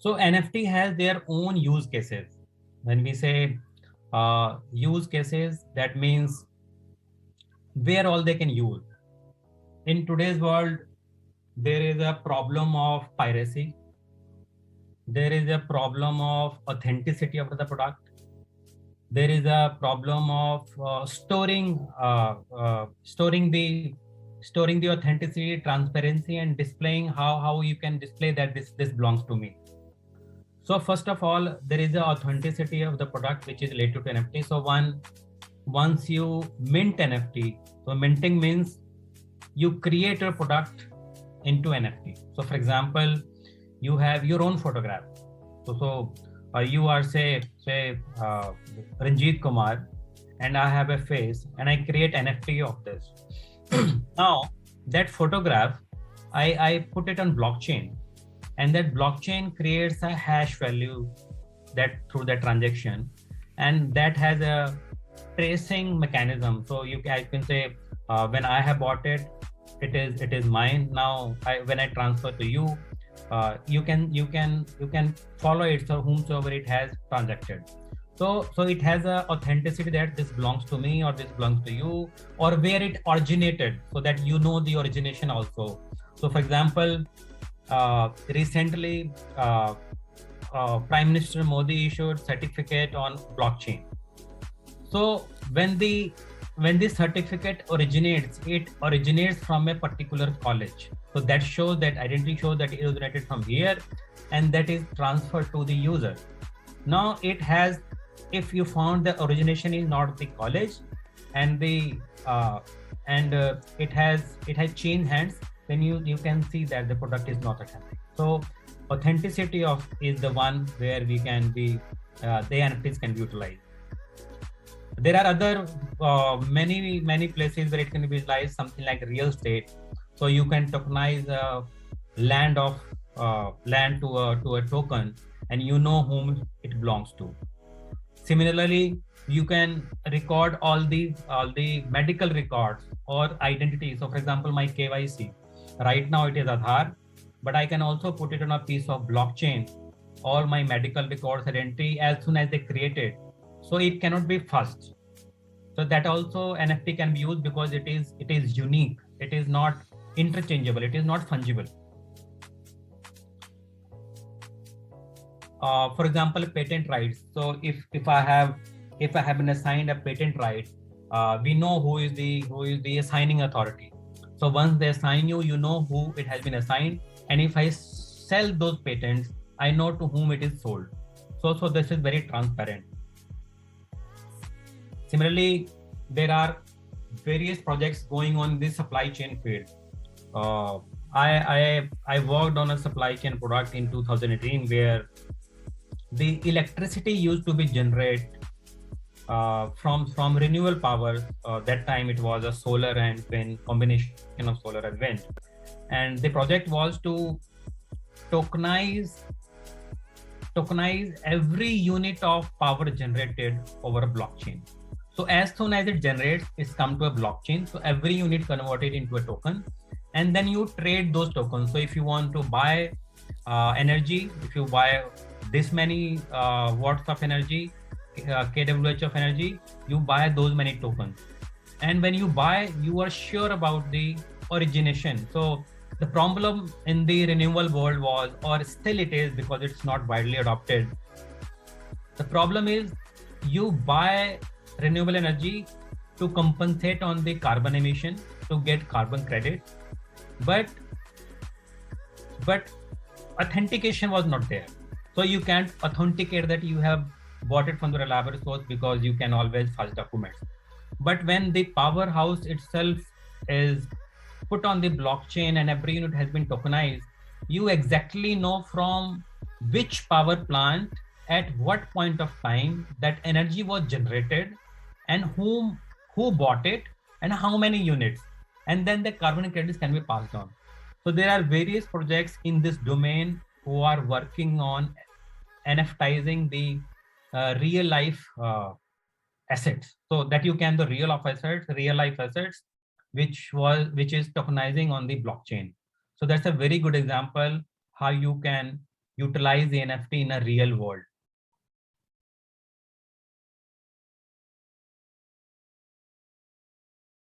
So NFT has their own use cases. When we say use cases, that means where all they can use. In today's world, there is a problem of piracy. There is a problem of authenticity of the product. There is a problem of storing the authenticity, transparency, and displaying how you can display that this belongs to me. So first of all, there is the authenticity of the product which is related to NFT. So once you mint NFT, so minting means you create a product into NFT. So for example, you have your own photograph. So you are say Ranjit Kumar, and I have a face, and I create NFT of this. Now that photograph, I put it on blockchain, and that blockchain creates a hash value that through that transaction, and that has a tracing mechanism. So I can say when I have bought it, it is mine. Now when I transfer to you, you can follow it, so whomsoever it has transacted. So it has a authenticity that this belongs to me or this belongs to you, or where it originated, so that you know the origination also. So for example, recently Prime Minister Modi issued certificate on blockchain. So when the certificate originates, it originates from a particular college. So that shows, that identity shows that it originated from here, and that is transferred to the user. Now it has, if you found the origination is not the college, and it has changed hands, then you can see that the product is not authentic. So authenticity is the one where we can be the NFTs can be utilized. There are other many places where it can be utilized, something like real estate. So you can tokenize land to a token, and you know whom it belongs to. Similarly, you can record all the medical records or identity. So for example, my KYC, right now it is Aadhaar, but I can also put it on a piece of blockchain, all my medical records, identity, as soon as they create it. So it cannot be fast. So that also NFT can be used, because it is unique. It is not interchangeable. It is not fungible. For example, patent rights. So if I have been assigned a patent right, we know who is the assigning authority. So once they assign you, you know who it has been assigned, and if I sell those patents, I know to whom it is sold. So this is very transparent. Similarly, there are various projects going on in the supply chain field. I worked on a supply chain product in 2018 where the electricity used to be generated from renewable power. That time it was a solar and wind, combination of solar and wind, and the project was to tokenize every unit of power generated over a blockchain. So as soon as it generates, it's come to a blockchain. So every unit converted into a token, and then you trade those tokens. So if you want to buy energy, if you buy this many watts of energy, kWh of energy, you buy those many tokens. And when you buy, you are sure about the origination. So the problem in the renewable world was, or still it is, because it's not widely adopted, the problem is you buy renewable energy to compensate on the carbon emission, to get carbon credit, but authentication was not there. So you can't authenticate that you have bought it from the reliable source, because you can always fudge documents. But when the powerhouse itself is put on the blockchain and every unit has been tokenized, you exactly know from which power plant, at what point of time that energy was generated, and who bought it, and how many units, and then the carbon credits can be passed on. So there are various projects in this domain who are working on NFTizing the real life assets, so that you can the real life assets, which is tokenizing on the blockchain. So that's a very good example how you can utilize the NFT in a real world.